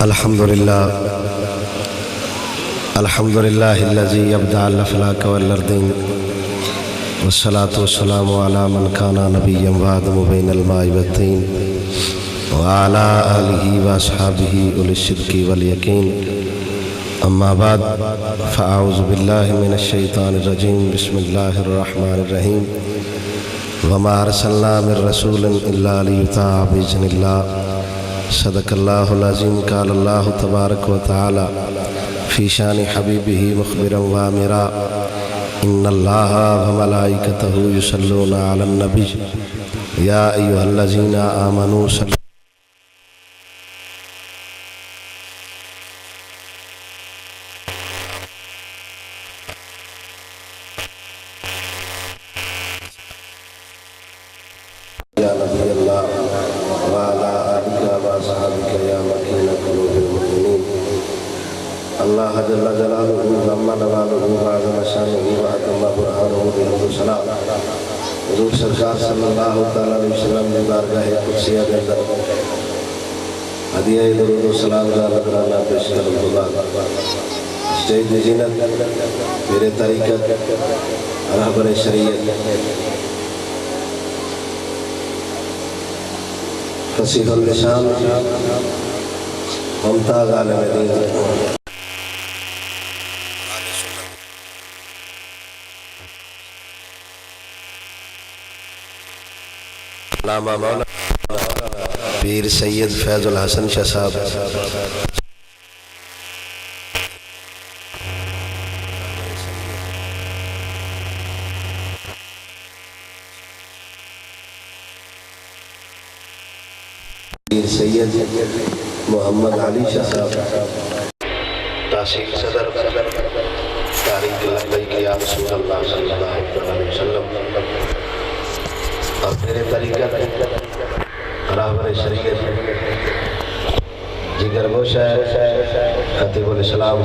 الحمد لله الذي يبدأ الأفلاك والأرضين والصلاة والسلام على من كان نبيا وآدم بين الماء والطين وعلى آله وأصحابه أولي الصدق واليقين أما بعد فأعوذ بالله من الشيطان الرجيم بسم الله الرحمن الرحيم وما أرسلنا من رسول إلا ليطاع بإذن الله صدق الله العظيم قال الله تبارك وتعالى في شان حبيبه مخبرا وامرا إن الله وملائكته يصلون على النبي يا أيها الذين آمنوا صلوا يا نبي الله وعلى آلك وأصحابك يا مكين قلوب المؤمنين الله جل جلاله لما نواله وعظم شانه وأتم برهانه به السلام حضور سرکار صلی اللہ علیہ وسلم کی بارگاہ قدسیہ کے اندر ہدیہ درود و سلام کا نذرانہ پیش کرنے کے بعد اسٹیج زینت میرے طریقت رہبر شریعت فصیح اللسان ممتاز عالم دین علامہ مولانا پیر سید فیض الحسن شاہ صاحب پیر سید محمد علی شاہ صاحب تحصیل صدر تاریخ لبیک یا رسول اللہ صلی اللہ علیہ وسلم اور میرے طریقت راہبر شریعت جگر گوشہ خطیب الاسلام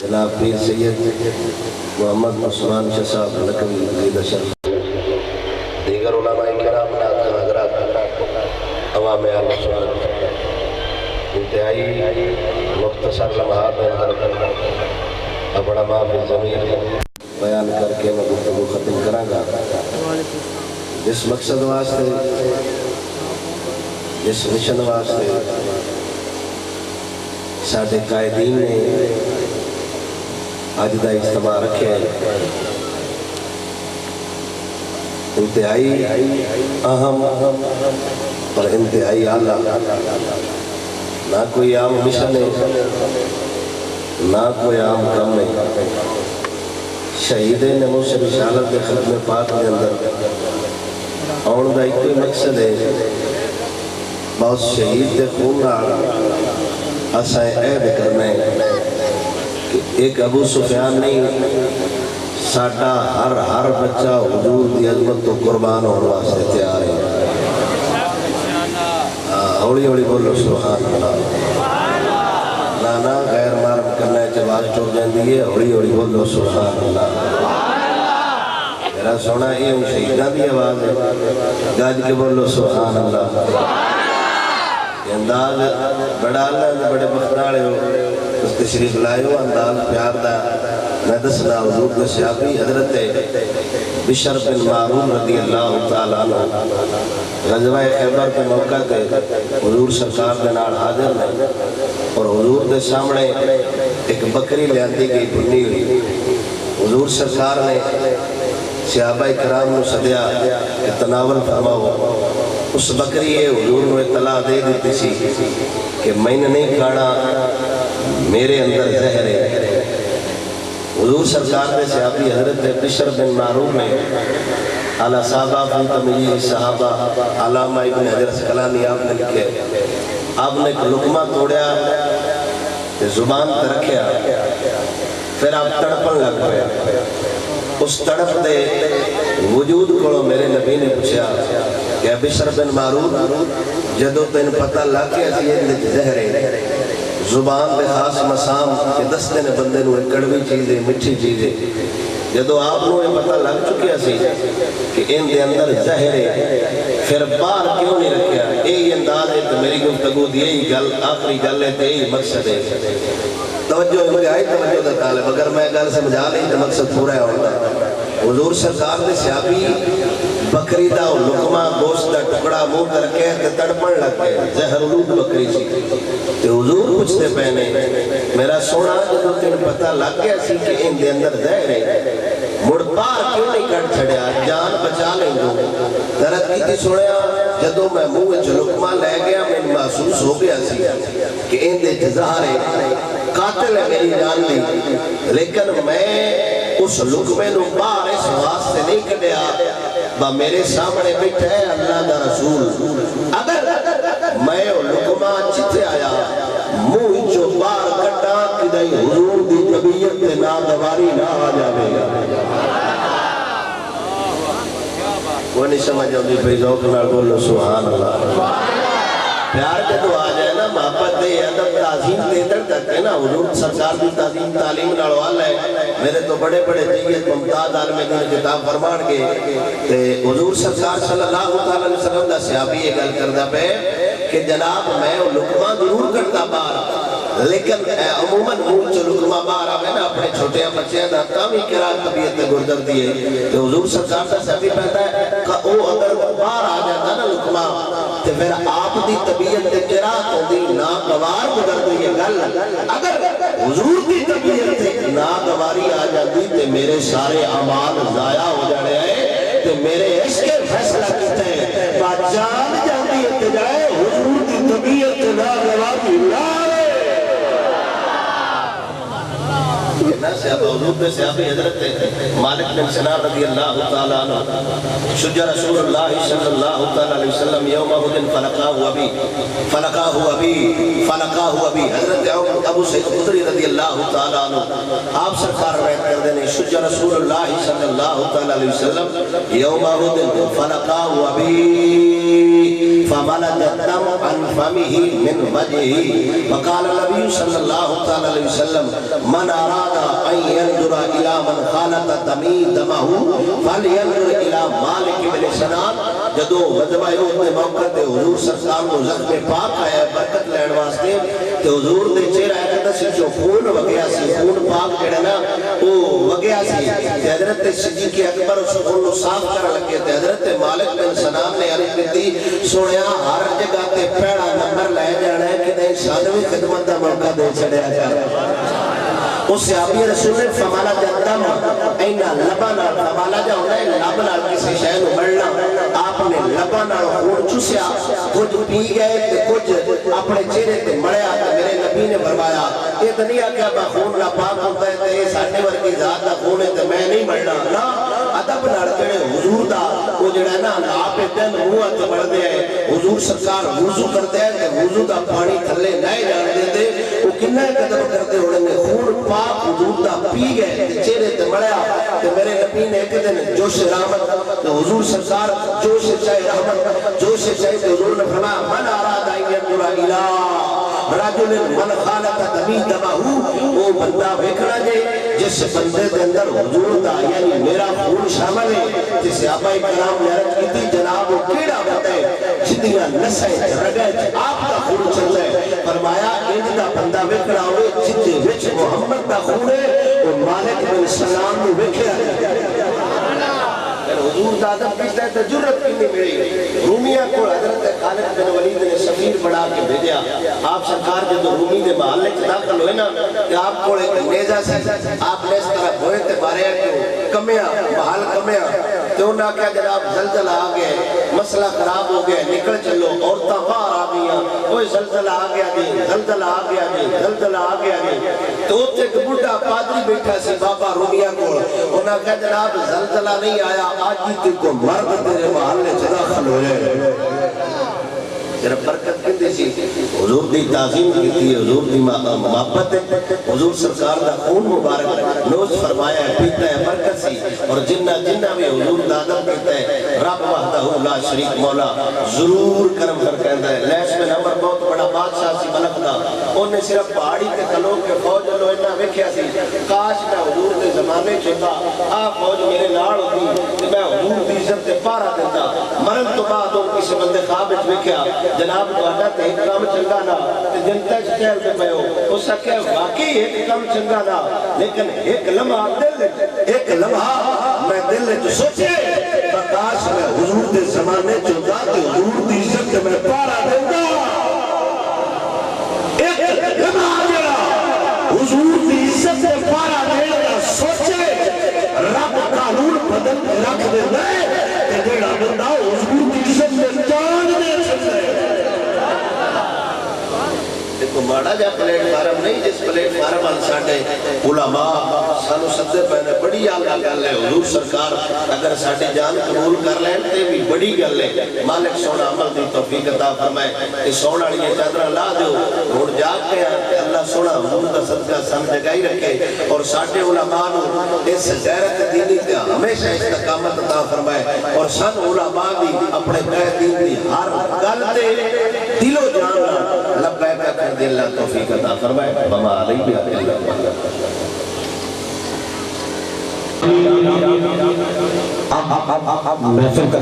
جناب پیر سید محمد عثمان شاہ صاحب لقبی عید شرف دیگر علماء کرام حضرات عوام اہل سنت انتہائی مختصر لمحات میں اپنا معافی ضمیر بیان کر کے میں گفتگو ختم کروں گا جس مقصد واسطے جس مشن واسطے ساڈے قائدین نے اج دا اجتماع رکھے انتہائی اہم اور انتہائی اعلیٰ نہ کوئی عام مشن ہے نہ کوئی عام کم ہے شہید نموس رسالت کے ختم پاک کے اندر آن دا ایک کوئی مقصد ہے بہت شہید دے خون اسائیں عہد کرنا ہے کہ ایک ابو سفیان نہیں ساڈا ہر بچہ حضور دی عظمت تو قربان ہونے واسطے تیار ہے ہولی ہولی بولو سبحان اللہ لانا غیر معرف کرنا ہے جواز ٹور جاندی ہے ہولی ہولی بولو سبحان اللہ میرا سونا یہ ان شہیدہ بھی آواز ہے گاج کے بولو سبحان اللہ یہ انداز بڑا اللہ بڑے بختاڑے ہو اس تشریف لائے ہو انداز پیار دا میں دسنا حضور کے صحابی حضرت بشر بن معروف رضی اللہ تعالیٰ عنہ غزوہ خیبر کے موقع تے حضور سرکار کے نال حاضر نے اور حضور کے سامنے ایک بکری لیاندی گئی بھنی ہوئی حضور سرکار نے صحابہ کرام نے صدیہ کہ تناول فرماؤ اس بکری ہے حضور نے اطلاع دے دیتی سی کہ میں نے نہیں کھانا میرے اندر زہر ہے حضور سرکار نے صحابی حضرت بشر بن معروف نے اعلیٰ صحابہ فی تمجید صحابہ علامہ ابن حجر اسقلانی آپ نے لکھے آپ نے ایک لقمہ توڑیا زبان تے رکھیا پھر آپ تڑپن لگ پیا اس تڑپ دے وجود کو میرے نبی نے پوچھا کہ بشر بن معروف جدو تین پتہ لگ کے اسی زہرے زبان دے خاص مسام کہ دستے نے بندے نو کڑوی چیزیں مٹھی چیزیں جدو آپ نو یہ پتہ لگ چکیا سی کہ ان دے اندر زہر ہے پھر باہر کیوں نہیں رکھیا اے یہ انداز ہے کہ میری گفتگو دی یہی گل آخری گل ہے تے یہی مقصد ہے توجہ انتہائی توجہ دا طالب اگر میں گل سمجھا لیں تو مقصد پورا ہوتا ہے حضور سرکار نے صحابی بکری دا لقمہ گوشت دا ٹکڑا منہ کر کے تڑپن لگ گئے زہر آلود بکری سی تے حضور پوچھتے پہنے میرا سونا جدو تین پتہ لگ گیا سی کہ ان دے اندر زہر ہے مڑ پار کیوں نہیں کٹ چھڑیا جان بچا لیں گو درد کی تھی سوڑیا جدو میں منہ جو لقمہ لے گیا میں محسوس ہو گیا سی کہ ان دے جزار ہے قاتل ہے میری جان لی لیکن میں اس لقمے نو باہر اس واسطے نہیں کڈیا با میرے سامنے بیٹھا ہے اللہ دا رسول اگر میں لقمہ جتے آیا منہ جو باہر کٹا کدائی حضور دی طبیعت تے ناگواری نہ آ جاوے وہ نہیں سمجھ ہوتی پھر ذوق نہ بولو سبحان اللہ پیار کے تو آ جائے نا محبت دے ادب تعظیم دے در تک ہے نا حضور سرکار دی تعظیم تعلیم نڑوال ہے میرے تو بڑے بڑے جیت ممتاز عالم دین کتاب فرمان کے حضور سرکار صلی اللہ علیہ وسلم دا صحابی یہ گل کردہ پہ کہ جناب میں لقمہ ضرور کرتا بار لیکن عموماً منہ جو لقمہ باہر آوے نا اپنے چھوٹے بچے دا کامی کرا طبیعت گردر دیئے تو حضور سرکار دا صحابی پہتا ہے کہ او اگر باہر آ جاتا نا لقمہ تو پھر آپ دی طبیعت تے قرات ہوندی ناگوار گزر دی یہ گل اگر حضور دی طبیعت تے ناگواری آ جاتی تے میرے سارے اعمال ضائع ہو جانے آئے تے میرے عشق فیصلہ کیتے ہیں جان جاتی ہے جائے حضور دی طبیعت تے ناگواری لائے حضور پہ صحابی حضرت مالک بن سنان رضی اللہ تعالیٰ عنہ شجع رسول اللہ صلی اللہ تعالیٰ علیہ وسلم یوم احد فلقاہ ابی حضرت ابو سعید خدری رضی اللہ تعالیٰ عنہ آپ سرکار روایت کر دینے شجع رسول اللہ صلی اللہ تعالیٰ علیہ وسلم یوم احد فلقاہ ابی فملد الدم عن فمه من وجهه وقال النبي صلی اللہ تعالیٰ علیہ وسلم من اراد ان ينظر الى من خالط دمی دمه فلينظر الى مالک بن سنان جدو غزوہ احد کے موقع تے حضور سرکار کو زخم پاک آیا برکت لین واسطے تے حضور دے چہرہ کہتا سی جو خون وگیا سی خون پاک جڑا نا وہ وگیا سی تے حضرت صدیق اکبر اس خون کو صاف کر لگے تے حضرت مالک بن سنان نے عرض کی سنیا ہر جگہ تے پیڑا نمبر لے جانا ہے کہ نہیں سانویں خدمت دا موقع دے چڑھیا جائے اس صحابی رسول نے فمالا جدم اینا لبانا فمالا جا ہونا ہے لبنا کسی شہر مرنا آپ نے لبانا خون چوسیا کچھ پی گئے کچھ اپنے چہرے تے مڑیا تو میرے نبی نے فرمایا یہ تو نہیں آگیا با خون نہ پاک ہوتا ہے تے ساڑھے ورگی ذات دا خون ہے تے میں نہیں مرنا نا ادب نڑکڑے حضور دا وہ جڑا ہے نا آپ دن ہوا تو بڑھ دے ہے حضور سرکار وضو کرتے ہیں تے وضو دا پانی تھلے نائے جان دے دے وہ کنہ قدم کرتے ہونے میں خون پاک حضور دا پی گئے چہرے تے مڑیا تے میرے نبی نے ایک دن جوش رحمت تو حضور سرکار جوش چاہے رحمت جوش چاہے تو حضور نے فرمایا من آراد آئیں انظر الہ رجل من خالط دمی دمہ وہ بندہ ویکھنا جائے جس بندے دے اندر حضور دا یعنی میرا خون شامل ہے جسے آبائی کرام نے عرض کی تھی جناب وہ کیڑا بتا ہے جدیاں نسے رگے آپ کا خون چل رہے فرمایا انج دا بندہ ویکھنا ہوئے جدے وچ محمد دا خون ہے وہ مالک بن سلام نے ویکھیا حضور دا عدم پیستا ہے تو جرت کی نہیں ملی رومیہ کو حضرت خالد بن ولید نے سفیر بڑھا کے بھیجیا آپ سرکار جدو رومی دے محلے کے داخل ہوئے نا کہ آپ کو ایک نیزہ سے آپ نے اس طرح ہوئے تے بارے ہیں کمیا محل کمیا تو انہاں کیا جناب زلزل آ گئے مسئلہ خراب ہو گیا نکل چلو عورتاں باہر آ گیا کوئی زلزل آ گیا جی زلزل آ گیا جی زلزل آ گیا جی تو اتنے ایک بڑھا پادری بیٹھا سی بابا رومیہ کو انہاں کیا جناب زلزلہ نہیں آیا آج جیتے کو مرد تیرے محلے سے داخل ہو جائے جرا برکت کندی سی حضور دی تعظیم کی تھی حضور دی محبت حضور سرکار دا خون مبارک نوز فرمایا ہے پیتا ہے برکت سی اور جنہ بھی حضور دا عدم کہتا ہے رب وحدہ لا شریک مولا ضرور کرم کر کہتا ہے لیش میں نمبر بہت بڑا بادشاہ سی ملک دا انہیں صرف پہاڑی کے تلوں کے فوج لو انہا ویکھیا سی کاش میں حضور دے زمانے چھتا آپ فوج میرے ناڑ ہوتی کہ میں حضور دی عزت تے پارا دیتا مرن تو بعد ان کسی بندے خوابت ویکھیا جناب دوہاڈا تے ایک کام چنگا نہ تے جنتا چہل پہ پہو اس سکے واقعی ایک کام چنگا نہ لیکن ایک لمحہ میں دل جو سوچے کاش میں حضور دے زمانے چھتا تے حضور دی عزت تے میں پارا دیتا ایک لمحہ جڑا حضور دی عزت تے پارا دیتا سوچے رب قانون بدل رکھ دے دے کہ جڑا بندہ حضور دی عزت تے جان دے سکتے دیکھو ماڑا جا پلیٹ فارم نہیں جس پلیٹ فارم انسانے علماء سانو سدے پہنے بڑی آگا گل ہے حضور سرکار اگر ساڑھے جان قبول کر لیں تے بھی بڑی گل ہے مالک سونا عمل دی توفیق عطا فرمائے کہ سونا لیے چادرہ لا دیو روڑ جاگ گیا کہ اللہ سونا حضور دا صدقہ سم جگائی رکھے اور ساڑھے علماء نو اس غیرت دینی تے ہمیشہ استقامت عطا فرمائے اور سن علماء بھی اپنے قید دین دی ہر گل تے دل و جان لبیک کر دے اللہ توفیق عطا فرمائے وما علیہ بھی اللہ محفل کا